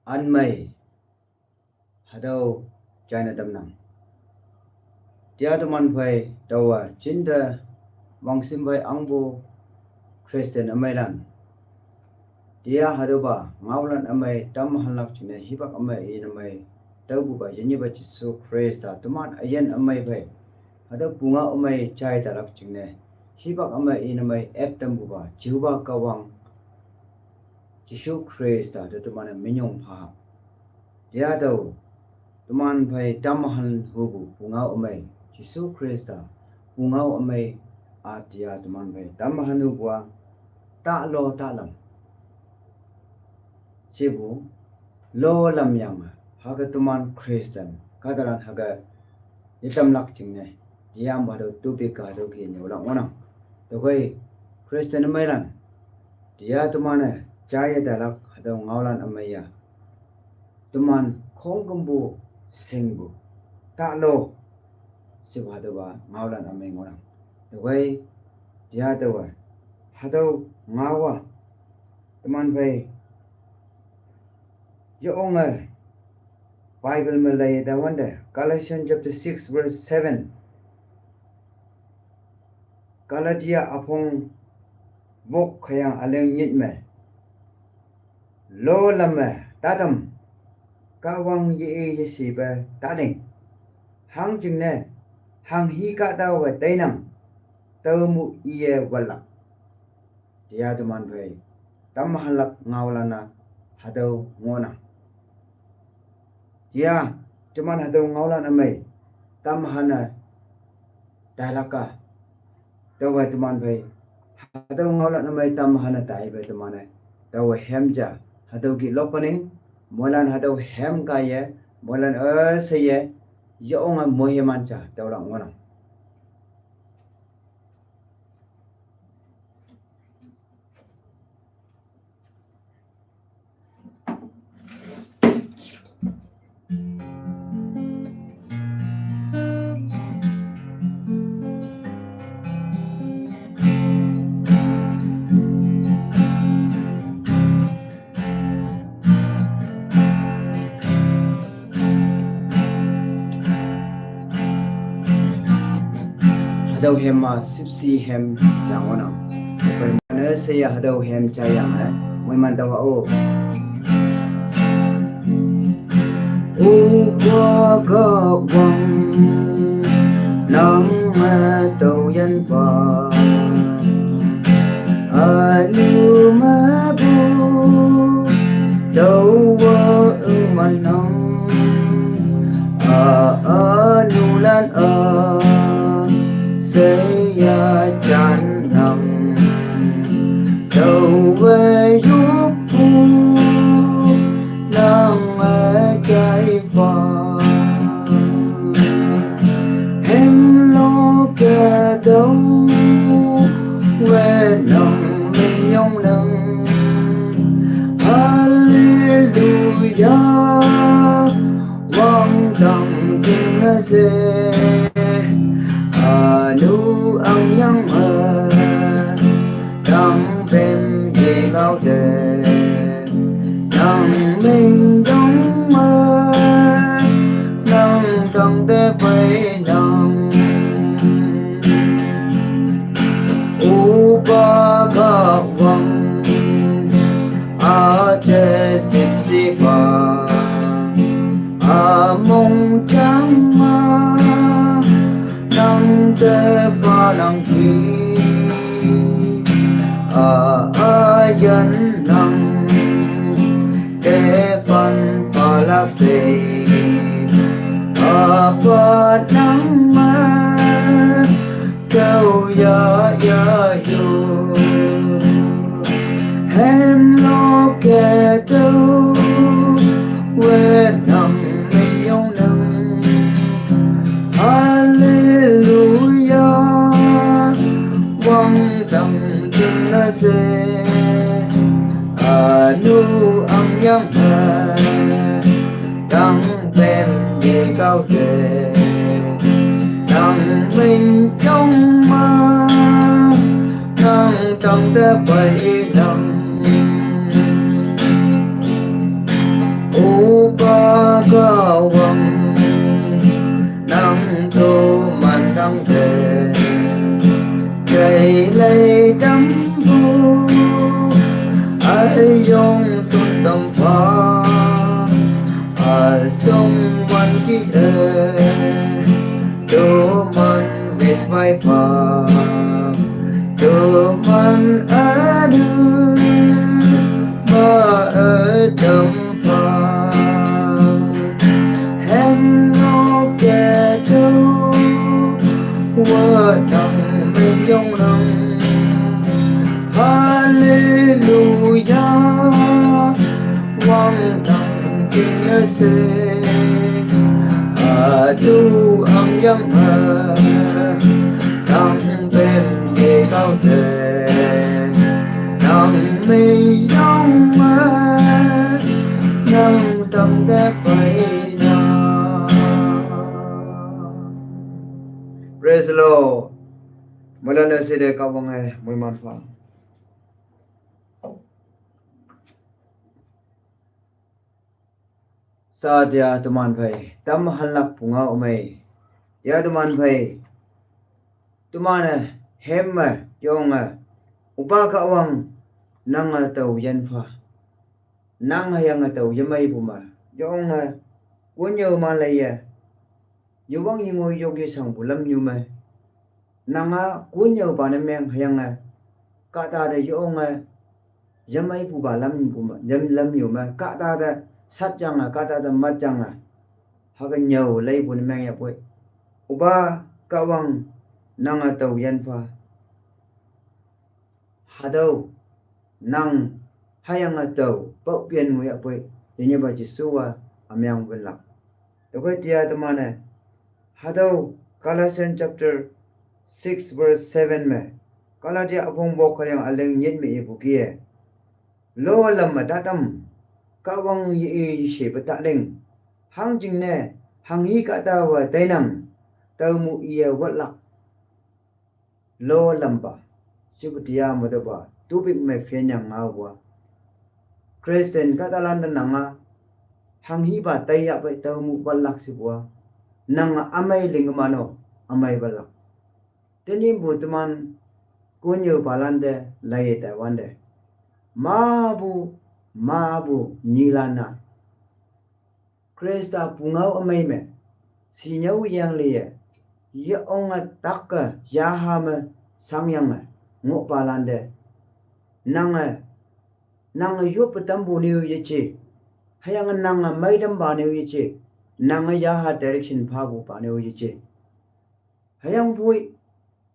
an mai hadau China tamnam dia teman phai tawa cinta wangsim phai angbo Christian amailan dia hadoba ngawlan amai tam halak chine hibak amai inamai taubu ba yeniba jisu Christ ta tuman ayen amai phai hada bunga amai chai tarak chine hibak amai inamai eptam buba jiwa kawang jisu Christ ta tuman minyong pha dia dau tuman phai tam hal hubu bunga amai jisu Christ ta bunga amai atia tuman phai tam hanu bua ta lo ta lam sibu lo lam yang haga tuman Christian kadaran haga itam lak chingne diam bado tubi ka do ki ne wala ona to kai Christian mairan dia tumane chaya dalak hado ngawlan amaya tuman khongkumbu singbu ta lo sibu hado ba ngawlan amay ngona to kai dia to hado ngawa tuman bai Yoong Bible Malay da wanda Galatians chapter 6 verse 7 Galatia apong vok khayang aleng nyit me lo lam tadam kawang ye si ba tading hang jing ne hang hi ka daw wa tainam tamu iye wala dia tuman phai tam halak ngawlana hadau ngona dia cuman hadau ngaulan amai tam hana dalaka tawa tuman bai hadau ngaulan amai tam hana tai bai tumane tawa hemja hadau ki lokoning molan hadau hem kaya molan saye yoonga mohemancha tawla ngona hadau hema sipsi hem jangona permane saya hadau hem chayang moi man dawa o qua ga wang nang ma tau yan fa alu ma bu dau wa man nang nu lan saya janam đâu về giúp nang trái pha em lo kẻ đâu về lòng mình nhung nâng hallelujah vang tặng kinh sẽ nu ang yang đang bên gì cao đề đang mình giống đang trong để với đang upa ga wang ate sipsi fa mong trắng nang te pha nang thi yan nang te phan pha la pe pa nang ma câu ya yo hem lo ke tu we nang me yong nang hallelujah wang tang jin na se nu ang yang đang bên gì cao đề đang mình trong ma đang trong để bay nằm someone here to man with my far to man adu ma tâm pha hem no kẻ đâu qua nằm bên trong nằm hallelujah quang nằm kinh se adu ang yam tăng bên đi cao thể nằm mây trong nằm tâm đẹp bay na. Praise the Lord. Mula na sila kawang muy manfa. Sa dia teman bhai tam halak punga umai ya teman bhai tumana hemma yonga upa ka awang nang tau yanfa nang hayang tau yamai puma yonga kunyo malaya yuwang yingo yogi sang bulam nyuma nanga kunyo banameng hayang ka ta de yonga yamai pu balam puma yam lam yuma ka ta de sát chăng ka ta da mat chăng ha ga nyau lei bun meng ya poi uba ka wang nang tau yan fa hadau nang hayang tau pau pian mu ya poi yin ba ji suwa amyang bun lak to ko tia ta mane hadau Colossians chapter 6 verse 7 me kala dia abong bok khyang aleng nyet me bu ki lo lam ma ta tam kawang yi she bata leng hang jing ne hang hi ka ta wa tainam tau mu iya watlak lo lamba sibutiya madaba tubik me fenyang ngawa Christian ka talan nanga hang hi ba taya ba tau mu watlak sibwa nang amai lingmano amai balak teni butman kunyo balande lai Taiwan de mabu nilana Krista pungau amai me sinyau yang liye ya onga takka ya hama sangyang ngo palande nang yu patambu niu yeche hayang nang maidam ba niu yeche nang ya ha direction phabu pa niu yeche hayang bui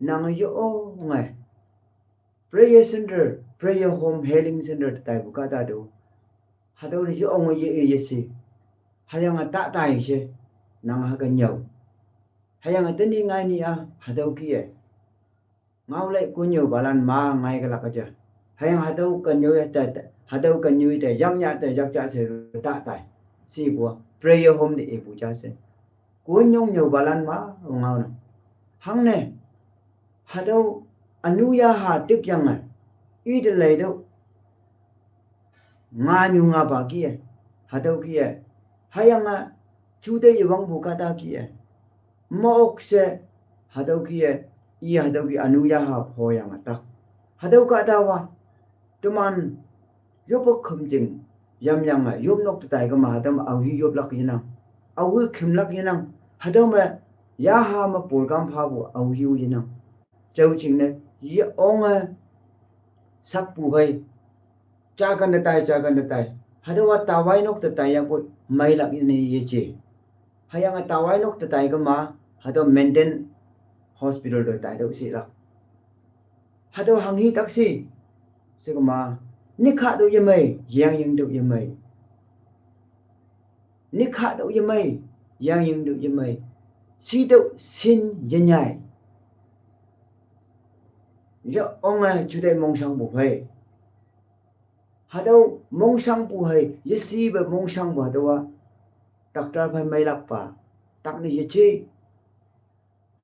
nang yu o ngai prayer center prayer home healing center tai buka ta do hadau ri ong ye si hayang ta tai che nang ha ka nyau hayang ta ni ngai ni a hadau ki e ngau lai ku nyau balan ma ngai ka la ka ja hayang hadau ka nyau ya ta hadau ka nyau ta yang nya ta yak cha se ta tai si bo prayer home ni e bu cha se ku nyong nyau balan ma ngau na hang ne hadau anu ya ha tik yang a i de lai do nga nyu nga ba ki e hadau ki e hayang chu de yewang bu ka ta ki e mok se hadau ki e i hadau ki anu ya ha pho yang ta hadau ka ta wa tuman yob khum jing yam yang yob nok ta ga ma dam au hi yob lak yin au hu khim lak yin hadau ma ya ha ma pol gam pha bu au hi yin chau ching ne yi ong sak pu bai cha kan tai hadawa tawai nok ta tai ya poi mai lak ni ye che hayang tawai nok ta tai ga ma hado maintain hospital do tai do si la hado hangi taxi se ga ma ni kha do ye mai yang ying do ye mai ni kha do ye mai yang ying do ye mai si do sin ye nyai yo ong chu de mong sang bu phai hadau mong sang pu hai yesi ba mong sang ba dawa doctor phai mai lak pa tak ni ye chi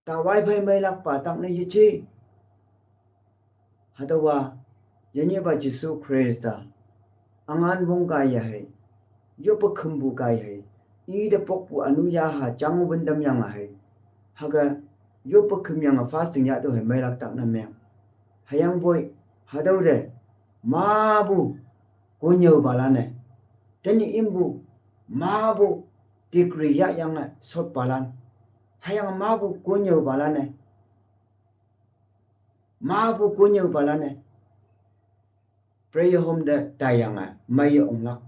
tawai phai mai lak pa tak ni ye chi hadawa yenye ba Jesu Christa angan bong ka ya hai yo pa khumbu ka hai i de pok pu anu ya ha chang bun dam yang hai haga yo pa khum yang fasting ya do hai mai lak tak na me hayang boy hadau de ma bu kunyo balane teni imbu ma bu degree ya yang sot balan hayang ma bu kunyo balane ma bu kunyo balane prayer home de tayang mai onglak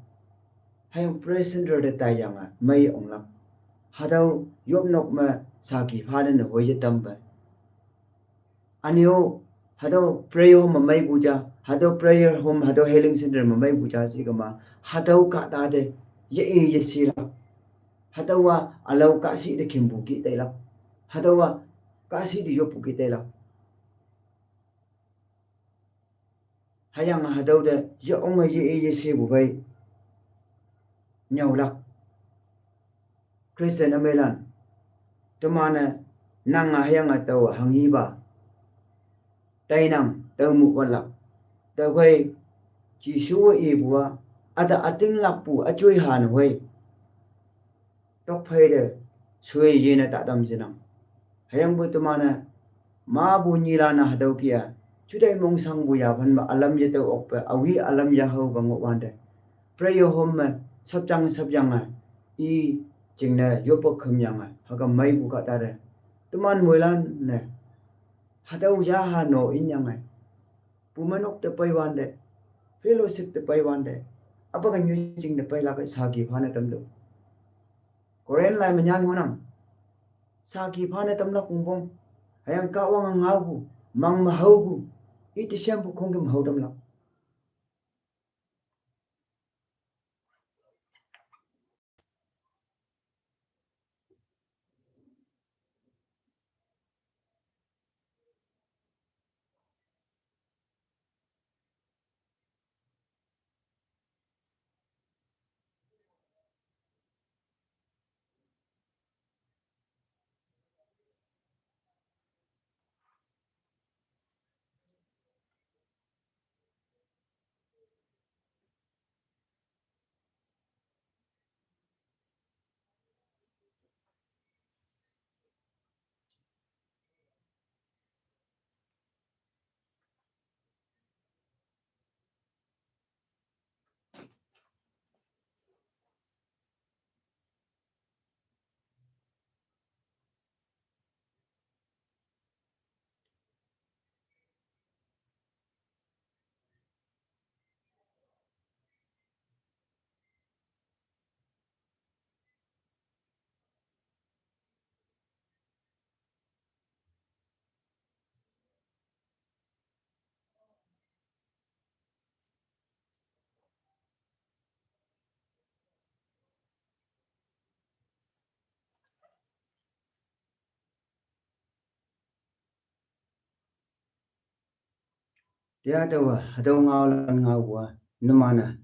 hayang prayer center de tayang mai onglak hadau yopnok ma saki phaden ne hoye tamba anio hadau prayer home mai puja hadau prayer home hadau healing center ma mai puja sigama hadau ka da de ye sira hadawa alau ka si de kimbu ki taila hadawa ka si de yopu ki taila hayang hadau de ye onga ye se bu bai nyaulak Christian amelan tumana nang hayang ataw hangi ba tainam tamu wala tawai chi shu e bua ada ating lakpu achui han hoi tok phai de sui ye na ta dam jinang hayang bu tumana ma bu ni la na hadau kia chudai mong sang bu ya ban ma alam ye to ok pa awi alam ya ho bang wan de prayer home ma sabjang i jingna yopo kham yang ha ga mai bu ka ta de tuman moilan ne hadau ya ha no in yang pumanok te pai wan de fellowship te pai wan de apaga nyu jing de pai la ka sagi phane tam do koren lai ma nyang ngonam sagi phane tam la kungbong hayang ka wang ngau bu mang ma hau bu i ti syam bu khong kim hau tam la dia dawa hadau ngau lan ngau wa numana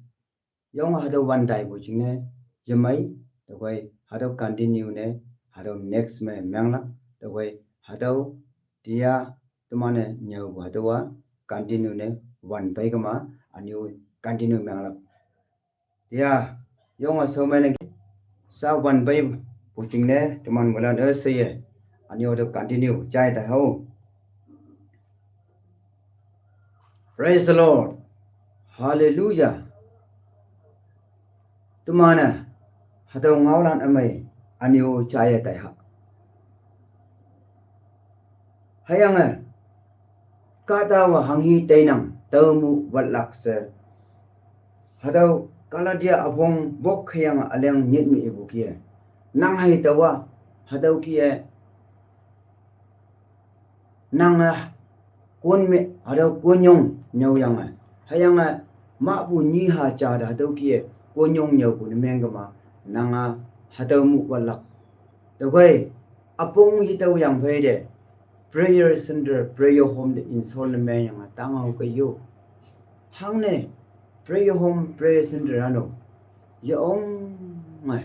yong hadau wan dai bu jing ne jemai dawai hadau continue ne hadau next me mangla dawai hadau dia tumane nyau bu hadawa continue ne wan bai kama anu continue mangla dia yong so me ne sa wan bai bu jing ne tuman mulan se ye anu hadau continue chai da ho Praise the Lord. Hallelujah. Tumana hadau ngaulan amai aniu chaya tai ha. Hayang kata wa hanghi tainam tamu watlak se. Hadau kala dia abong bok khayang aleng nyit mi ibu kia. Nang hai tawa hadau kia nang kun me hadau kunyong nyau yang hayang ma bu ni ha cha da hadau kia kunyong nyau bu meng ma nanga hadau mu walak dawai apong yi tau yang phai de prayer center prayer home de install me yang tangau ka yo hang ne prayer home prayer center ano yong mai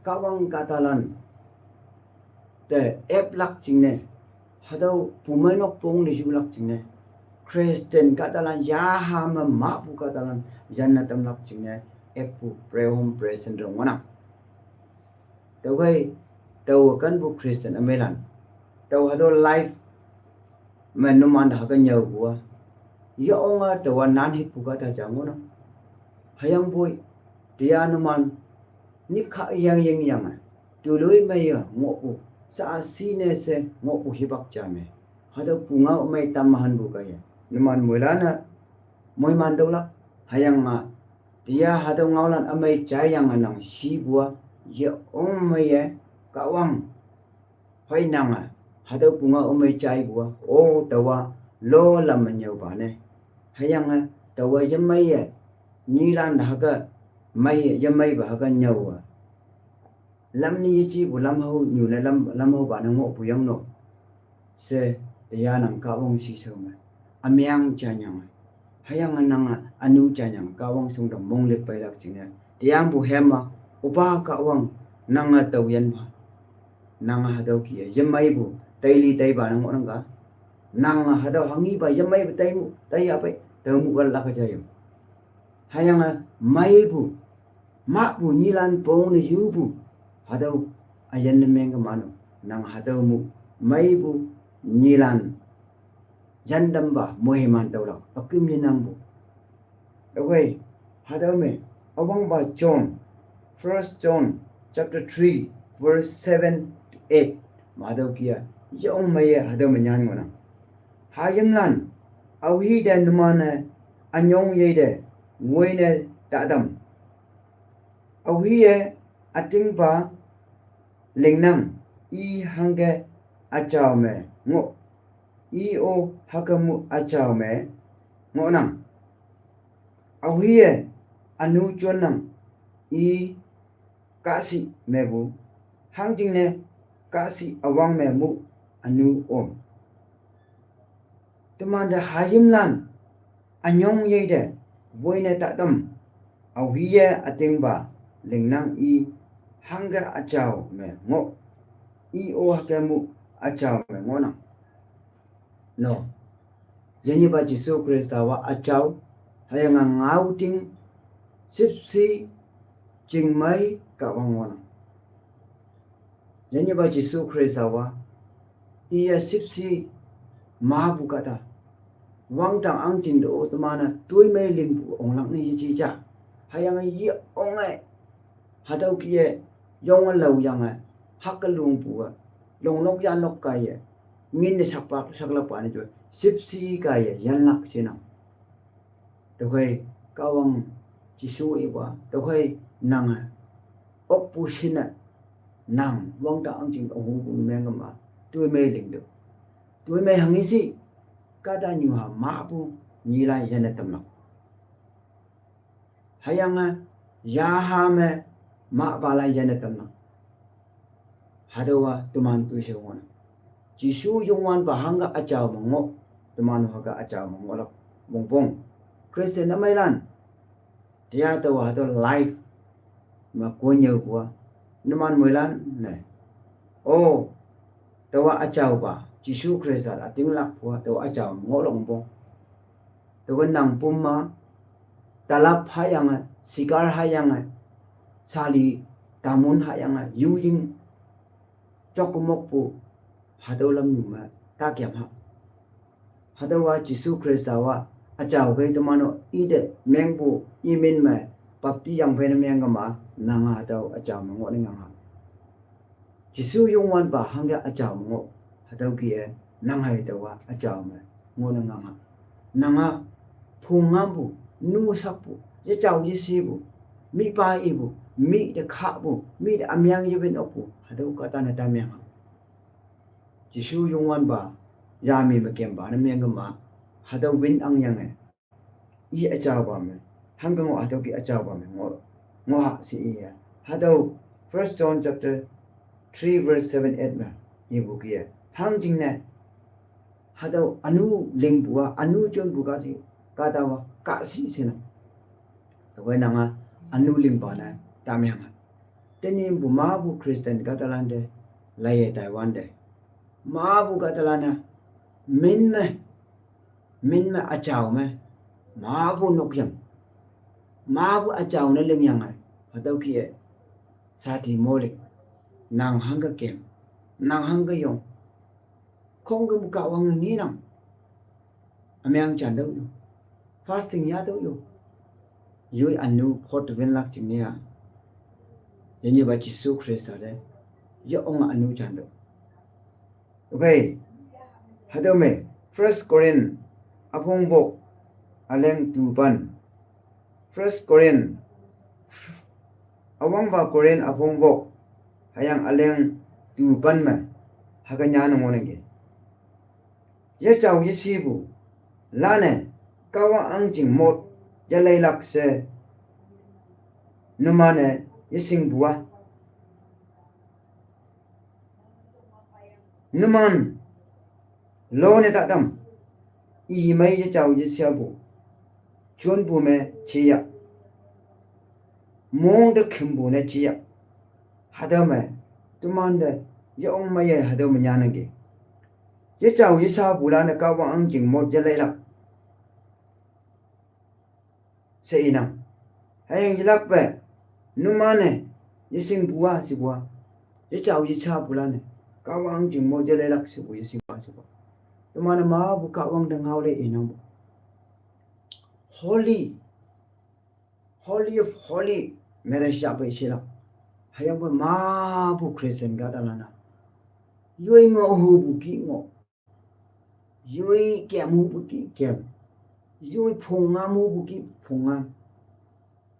kawang katalan de ep lak jing ne hadau pumainok pong ni ju lak jing ne Christian katalan ya ha ma bu katalan jannatam lak jing ne ep pu prayer home prayer center wana dawai daw kan bu Christian amelan daw hadau life menuman ha kan nyau bu ya onga daw nan hit bu ka ta jangono hayang boy dia numan ni kha yang tu loi mai ngo pu sa sine se ngo pu hibak jame hada punga mai tamahan bu ka ya numan mulana moiman dolak hayang ma dia hada ngaulan amai jayang anang si bua ye mai kawang hoi nanga hada punga mai jai bua o tawa lo lam nyau ba ne hayang tawa ye mai ni lan haga mai ye mai ba haga nyau lam ni chi bu lam ho nyu le lam ho ba na ngo pu yang no se ya nang ka wong si so ma amyang chanyang hayang nang anu chanyang ka wong sung dam mong le pai lak ching ne tiang bu hema upa ka wong nang taw yan ba nang ha daw ki ye mai bu daily dai ba nang nang ka nang ha daw hangi ba ye mai tai mu tai ya pai taw mu gal la ka jayo hayang mai bu ma bu ni lan pong ni yu bu hadaw ayan menga mano nang hadaw mu mai bu nilan jandam ba mohiman tawla akim ni nambu okay hadaw me awang ba John 1 John chapter 3 verse 7 to 8 madaw kiya yong mai hadaw manyan ngona hayam lan awhi dan numana anyong yede ngoine tadam awhi ating ba lingnam I hangge achao me ngo I o hakamu achao me ngo nang awiye anu chonang I kasi mebu hangjing ne kasi awang me mu anu om tumanda hayimlan anyong yede boine ta dam awiye ating ba lingnam I hangga achao me ngo I o hakamu achao me ngo nang no yani ba Jesu Krista wa achao hayang ngauting sipsi jingmai ka wangwana yani ba Jesu Krista wa iya sipsi mabu kata wangtang angjing do otmana tuimai lingbu onglang ni ji ja hayang yi ongai hadaw kiye yong law yang hakalung puwa long nok yan nok kaye min ne sakla pa ni jo sipsi kaye yan lak sina to kai kawang Jesu iwa to kai nang opusina nang wang da angjing ong hu mengama tui me ling do tui me hangisi kada nyu ha ma bu ni lai yan tamnak hayang ya ha me ma balai yan tamnak hadawa tuman tu shewon Jesu yongwan ba hanga achao mongo tuman haga achao mongo lak bongbong Christian na mailan dia to wa to life ma ko nyeu kwa numan mailan ne oh to wa achao ba Jesu Christ ating lak kwa to achao mongo longbong to nang pumma talap hayang sigar hayang sali tamun hayang yujing chokumokpu hadolam numa takyam ha hadawa Jesu Krista wa achao kai tomano ide mengbu imin ma papti yang phena menga ma nanga hadaw achao ngo ni nganga Jesu yongwan ba hangga achao ngo hadaw ki nangai dawa achao ma ngo na nganga nanga phungambu nu sakpu ye chao yi sibu mi pa ibu mi de kha bu mi de amyang yibin opu hadaw ka ta na ta myang Jesu yongwan ba yami makem ba na menga ma hadaw win ang yang I achao ba me hanggang hadaw ki achao ba me ngo ha si iya hadaw 1 John chapter 3 verse 7 8 ma ibu ki hangjing ne hadaw anu lingbuwa anu chon bu ka ji ka ta wa ka si sina we na nga anu lingba na ta myang tenin bu ma bu Christian ka ta lan de lai Taiwan de ma bu ka ta lan na min me achao me ma bu nok yang ma bu achao na ling yang hadaw ki sati molik nang hangga kem nang hangga yong khong ga mu ka wang ni nang amyang chan daw yo fasting ya daw yo yoi anu phot wen lak ching ne Ini ba Yesus Kristus de ya ong anu chando okay hado me first Corinth apong bok aleng tu ban first Corinth awang ba Corinth apong bok hayang aleng tu ban ma haganya no ngonge ye chau ye si bu la ne kawa ang jing mot ya lai lak se numa ne ye sing bua numan lo ne ta dam I mai ye chau ye sia bu chon bu me chi ya mong de khim bu ne chi ya hada me tuman de ye ong mai ye hada me nya na ge ye chau ye sa bu la ne ka wa ang jing mot je lai lak se ina hayang yilak pe numa ne ye sing bua si bua ye chau ye sa bu la ne ka wa ang jing mot je lai lak si bu ye sing bua si bua tuman ma bu ka wang dang hau le ina holy of holy marriage ya bai shila hayang ba ma bu Christian ga dalana yoi ngo hu bu ki ngo yoi kem hu bu ki kem yoi phonga mu bu ki phonga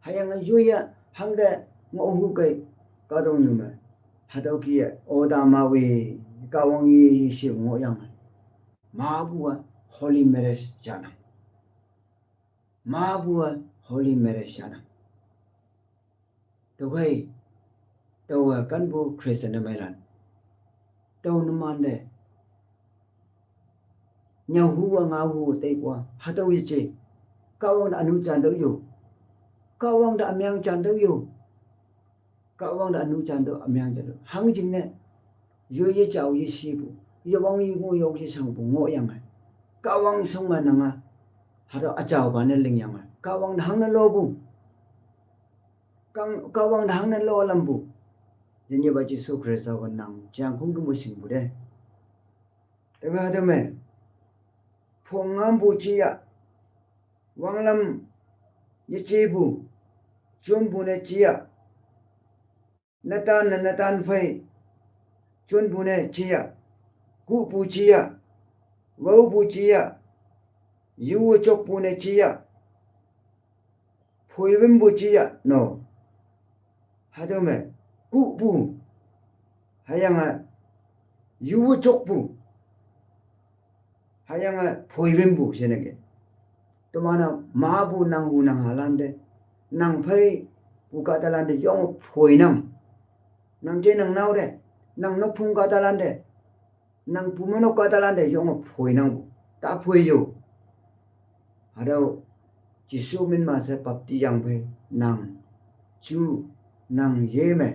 hayang yoi ya hangda ngo hu kai ka dong nu ma hadau ki ya oda ma we ka wang yi shi ngo yang ma bu holy marriage jana ma bu holy marriage jana Togai tawa kan bu Christian na mailan taw naman de nyaw huwa nga hu tay kwa hataw yiche kawang da anu chan daw yo kawang da amyang chan daw yo kawang da anu chan daw amyang chan daw hang jing ne yo ye chaw ye shi bu ye wang yi ngo yo ki sang bu ngo yang kawang song ma na nga hataw achaw ba ne ling yang kawang da hang na lo bu kawang da hang na lo lam bu Jadi ba Yesus Kristus wa nang jang khung ku sing bu de Daga hada me phongam bu chi ya wanglam ye che bu chon bu ne chi ya natan phai chon bu ne chi ya ku bu chi ya wau bu chi ya yu chok bu ne chi ya phoi wim bu chi ya no hada me ku bu hayang yu chok bu hayang phoi wim bu senege to mana ma bu nang hu nang halande nang phai bu ka talande yong phoi nang je nang nau de nang no phung ka talande nang pu mo no ka talande yong phoi nang ta phoi yo hado Jisu min ma se pap ti yang phai nang chu nang ye me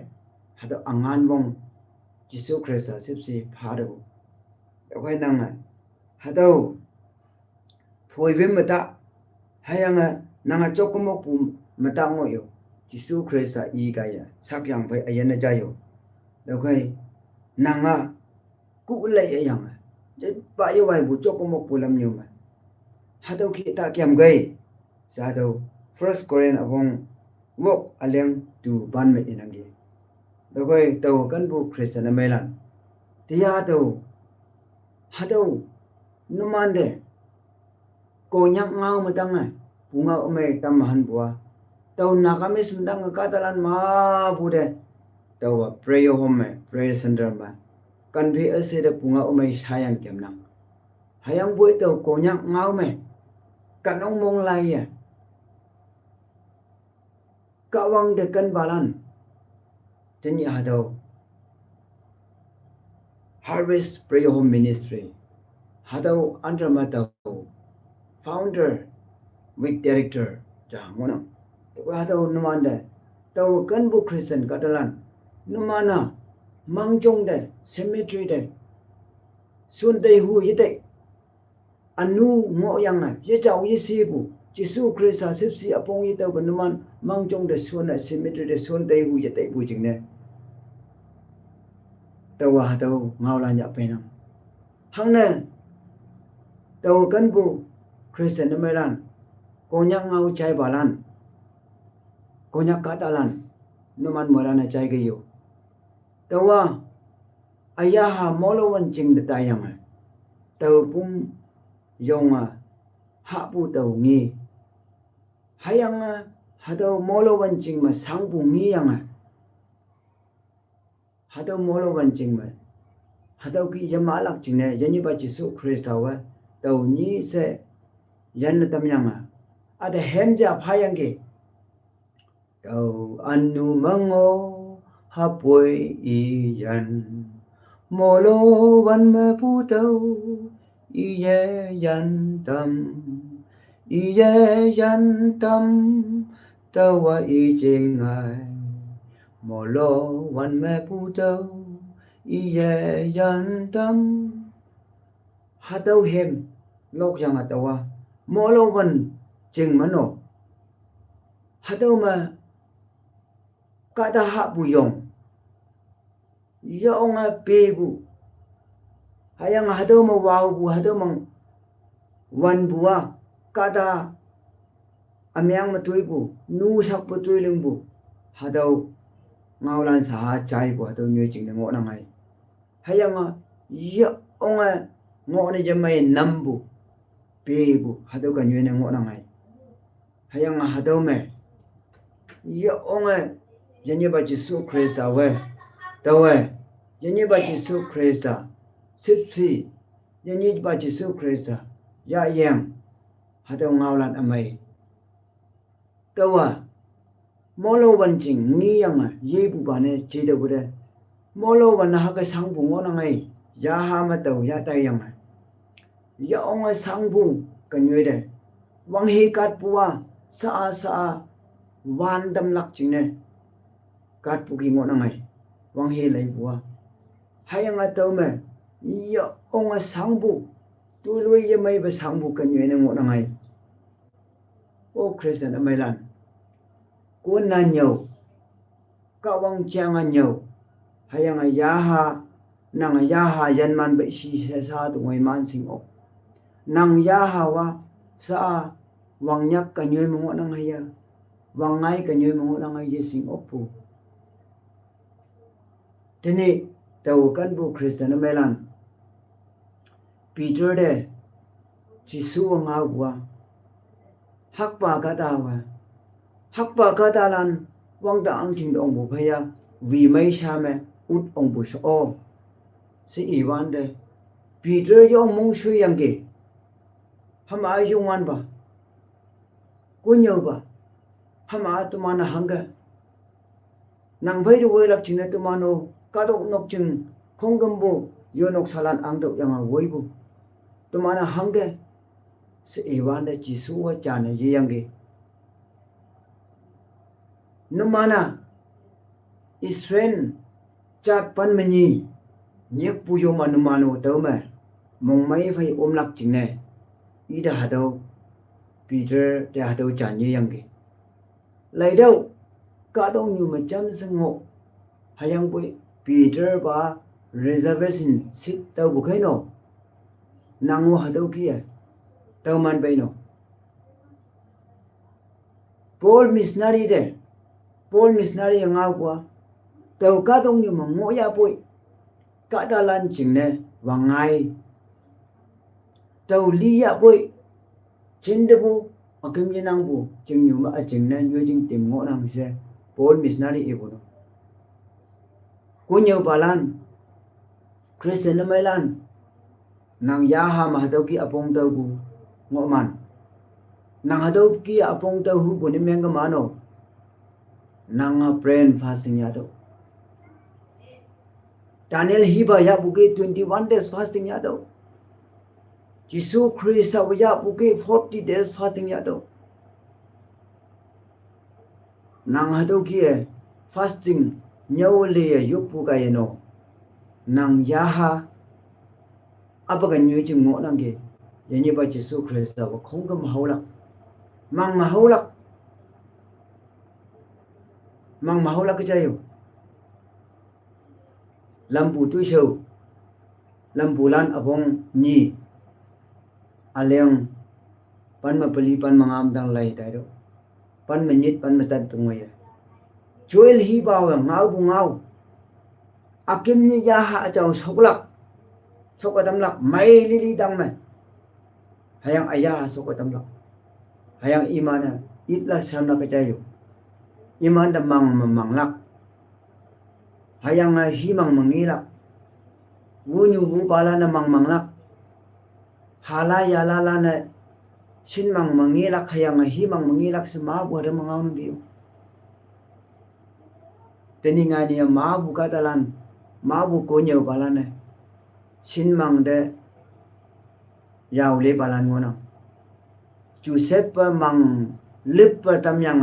hado angan wong Jisu Kristus sipsi phado akwai nang hado phoi wim mata hayang nang chokmo pu mata ngo yo Jisu Kristus I ga ya sak yang phai ayan na ja yo akwai nang ku lai yang je ba yo wai bu chokmo pu lam yo ma hado ki ta kyam gai sa do first Korean abong wok aleng tu ban me inangi Dagoi taw kan bu Christian mailan tiya taw hadaw numande ko nyak ngaw matanga bunga umay tamahan buwa taw nakamis mendang katalan ma bude taw prayer home prayer center ba kan bi ase de bunga umay sayang kemnang hayang buy taw ko nyak ngaw me kanong mong lai ya kawang de kan balan Jadi hadaw Harvest Prayer Home Ministry hadaw under mataw founder with director jangona hadaw numanda taw kan bu Christian katalan numana mangjong de cemetery de sunday hu yite anu ngo yang ye jaw ye sibu Jisu Kristus sipsi apong yitaw banuman mangjong de suna cemetery de sunday hu yite bu jingne tawa hadaw ngawlan ya penang hangna taw kan bu Christian melan konyak ngau chai balan konyak katalan numan morana chai ge yo tawa ayaha molowan jing da tayang taw pum yonga ha pu taw ngi hayang hadaw molowan jing ma sang bu ngi yang hadaw molowan jing ma hadaw ki yamalak jing ne yani ba jisu krista wa taw ni se yan tam yang ada hemja phayang ge taw anu mango hapoi i yan molo wan ma pu taw i ye yan tam tawa i jingai molo wan ma pu taw i ye yan tam hadaw hem lok yang tawa molo wan jing mano hadaw ma kada ha bu yong yong pe bu hayang hadaw ma waw bu hadaw mang wan buwa kada amyang matui bu nu sak bu tui ling bu hadaw ngaulan sa chai bu hadaw nyu jing ngo na ngai hayang yong ngo ne jamai nam bu pe bu hadaw ka nyu ne ngo na ngai hayang hadaw me yong yani ba jisu krista we tawe yani ba jisu krista sipsi yani ba jisu krista ya yang hadaw ngaulan amai tawa molo wan jing ngi yang ye bu ba ne je de bu de molo wan ha ka sang bu ngo na ngai ya ha ma taw ya tai yang ya ong sang bu ka nyu de wang he kat puwa sa wan dam lak jing ne kat pu ki ngo na ngai wang he lai puwa hayang taw me ya ong sang bu tu lui ye mai ba sang bu ka nyu ne ngo na ngai o christian amai lan ko na nyau ka wang chang nyau hayang nang ya ha yan man ba si sa tu ngoi man sing ok nang ya ha wa sa wang nyak ka nyu mo nang haya wang ngai ka nyu mo nang ye sing ok pu tene taw kan bu christian amai lan Peter de jisu nga wa hakpa ka ta wa hakpa ka ta lan wang da ang jing ong bu phaya wi mai sha me ut ong bu so si i wan de Peter yo mong shu yang ge hama yung wan ba ko nyau ba hama tu mana hanga nang phai du we lak jing na tu mano ka do nok jing khong gam bu yo nok salan ang do yang woi bu tu mana hanga si i wan de jisu wa cha ne ye yang ge no mana Israel chat pan mani nyek pu yo manu manu taw ma mong mai phai om lak jing ne i da hadaw Peter de hadaw cha ye yang ge lai daw ka dong nyu ma cham sang ngo hayang pui Peter ba reservation seat taw bu khai no nango hadaw ki taw man bai no Paul missionary nga kwa taw ka dong nyu ma ngo ya pui ka da lan jing ne wa ngai taw li ya pui chin de bu akim ye nang bu jing nyu ma a jing ne nyu jing tim ngo nang se Paul missionary e bu no ko nyu balan Christian mai lan nang ya ha ma hadaw ki apong taw bu ngo man nang hadaw ki apong taw hu bu ni meng ga ma no nang prayer fasting ya do Daniel hiba ya buke 21 days fasting ya do Jisu Christ ya buke 40 days fasting ya do nang hadaw ki fasting nyau le yu pu ka ye no nang ya ha abaga nyu ji ngo nang ge ye ba Jisu Christ wa khong gam haulak mang ma haulak ka jayo lampu tu show lampu lan abong ni aleng pan ma pali pan mangam dang lai tai do pan minit pan matan tungoy Joel hi baw ngau bu ngau akim ni ya ha jaw soklak sokatamlak mai lili dang mai hayang ayah sokatamlak hayang imana itla samna ka jayo iman da manglak hayang himang mangilak ngunyu hu bala na manglak halaya lala na sinmang mangilak hayang himang mangilak sa mabu ada mangaw ng diyo teni nga niya mabu katalan mabu konyo bala na sinmang de yaule balan mo na Joseph mang lip tamyang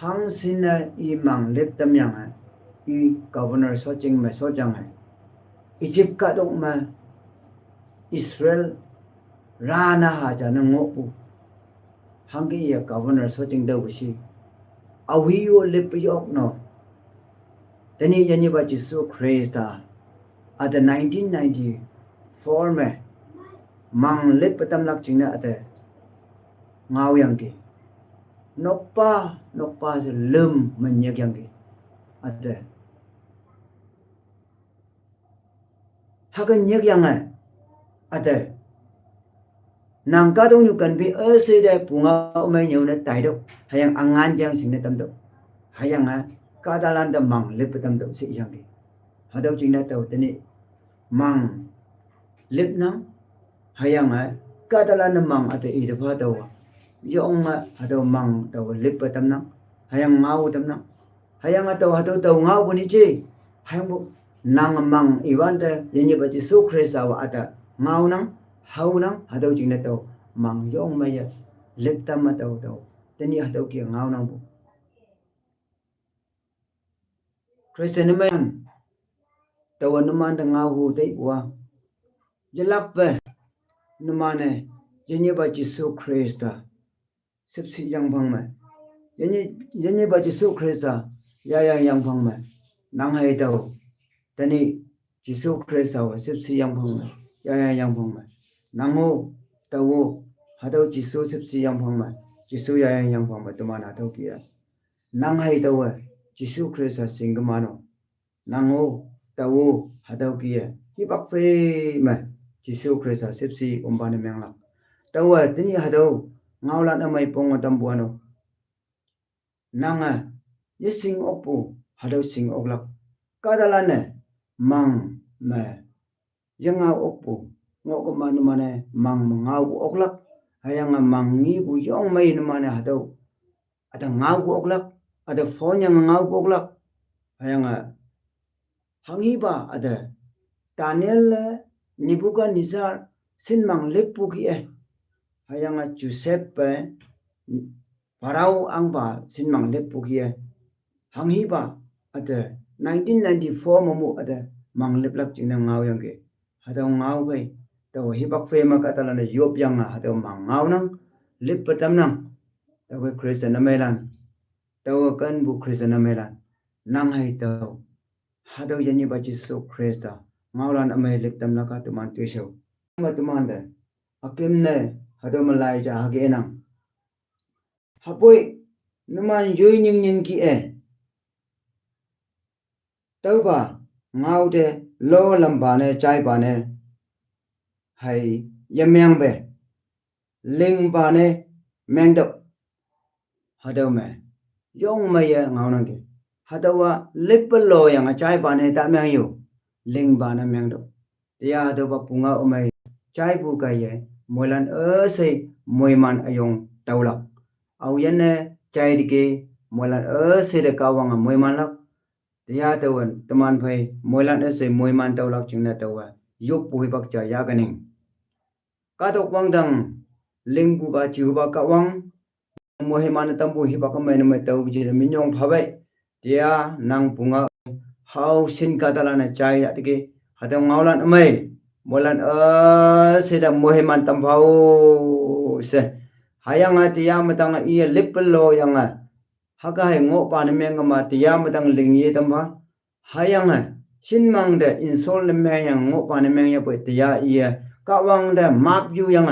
hang sina i mang lip tamyang i governor soching ma sojang Egypt ka dong ma Israel rana ha jana ngopu hangi ya governor soching daw si awiyo lip yok no tani yani ba Jesus Christ at the 1994 me mang lip tamlak chingna ate ngau yang ki nokpa se lem menyak yang ki ate hagan nyak yang ate nang ka dong yu kan bi se de punga mai nyau na tai do hayang angan jang sing na tam do hayang ka dalan da mang lip tam do si yang ki hadaw chingna taw tani mang lip nang hayang ka dalan na mang ate i de pha taw yong hadaw mang taw lip tam nang hayang ngau tam nang hayang taw hadaw ngau buni chi hayang bu nang mang iwan de yenye ba chi so Christ wa ata ngau nang hau nang hadaw chingna taw mang yong ma ya lip tam ma taw tani hadaw ki ngau nang bu Christian man taw naman da ngau hu dai wa jalak ba numane yenye ba chi so Christ sipsi yang phang ma yenye ba chi so Christ ya yang phang ma nang hai taw tani chi so Christ wa sipsi yang phang ma ya yang phang ma nang ho taw hadaw chi so sipsi yang phang ma chi so ya yang phang ma tumana taw ki nang hai taw chi so Christ singmano nang ho taw hadaw ki hi bak fe ma chi so Christ sipsi umbane mengla taw tini hadaw ngaulan amai pong tambuano nanga yising opu hadaw sing oglak kadalane mang ma yanga opu ngok manu mane mang ngau oglak hayang mangi bu yong mai mane hadaw ada ngau oglak ada phone yang ngau oglak hayang hangiba ada Daniel nibuka nizar sinmang lepu ki hayang Joseph parau angba sinmang lepu ki hangiba ada 1994 momu ada mang leplak chingna ngau yang ke hadaw ngau bai taw hibak fe ma ka talana yop yang hadaw mang ngau nang lip patam nang taw Christian amelan taw kan bu Christian amelan nang hai taw hadaw yani ba Jesus Christ ngaulan amai lip tam na ka tuman tuiso ma tuman da akim ne hadaw malai ja hage nang hapoi numan yoi ning ki taw ba ngau de lo lamba ne chai ba ne hai yamyang be ling ba ne meng do hadaw me yong ma ya ngau nang ki hadaw lip lo yang chai ba ne ta myang yu ling ba na myang do ya hadaw ba punga umai chai bu ka ye moilan sei moiman ayong tawlak aw yan ne chai dike moilan sei de kawang moiman lak ya tawan taman phai moilan sei moiman tawlak chingna tawa yop pui bak cha ya ganing ka tok wang dang ling bu ba chu ba ka wang mohiman tambu hi ba ka mai na mai taw ji minyong phabai dia nang punga how sin ka dalana chai ya dike hadaw ngaulan amai molan seda mohiman tambau se hayang atia matang ia liplo yang haga hai ngo pa na meng ma tia matang lingye tamba hayang sinmang de insol na me yang ngo pa na meng ya po tia ia kawang de map yu yang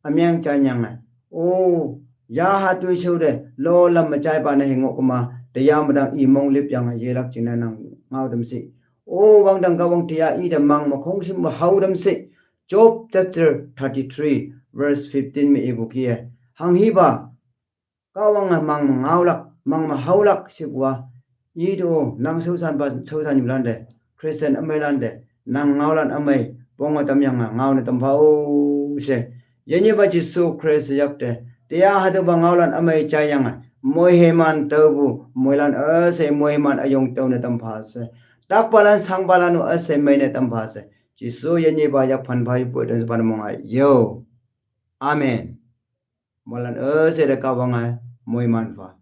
amyang cha yang o ya ha tu chu de lo lam ma chai pa na ngo ma te ya madang I mong lip yang ye lak china nang ngau dam si o wang dang ka wang tia I da mang ma khong sim ma hau dam si Job chapter 33 verse 15 me ibukia hang hi ba ka wang mang ngau lak mang ma hau lak sibwa I do nang sausan ba sausan yulan de Christian amailan de nang ngaulan amai ponga tam yang ngau ne tam phao se yenye ba Jesu Christ yak de tia hadu ba ngaulan amai cha yang moi heman tabu moilan se moi man ayong taw ne tam pha se tak palan sang palan no se mai ne tam pha se Jesu yenye ba yak phan phai pu de ban mong ai yo amen molan se de ka wang ai moi man fa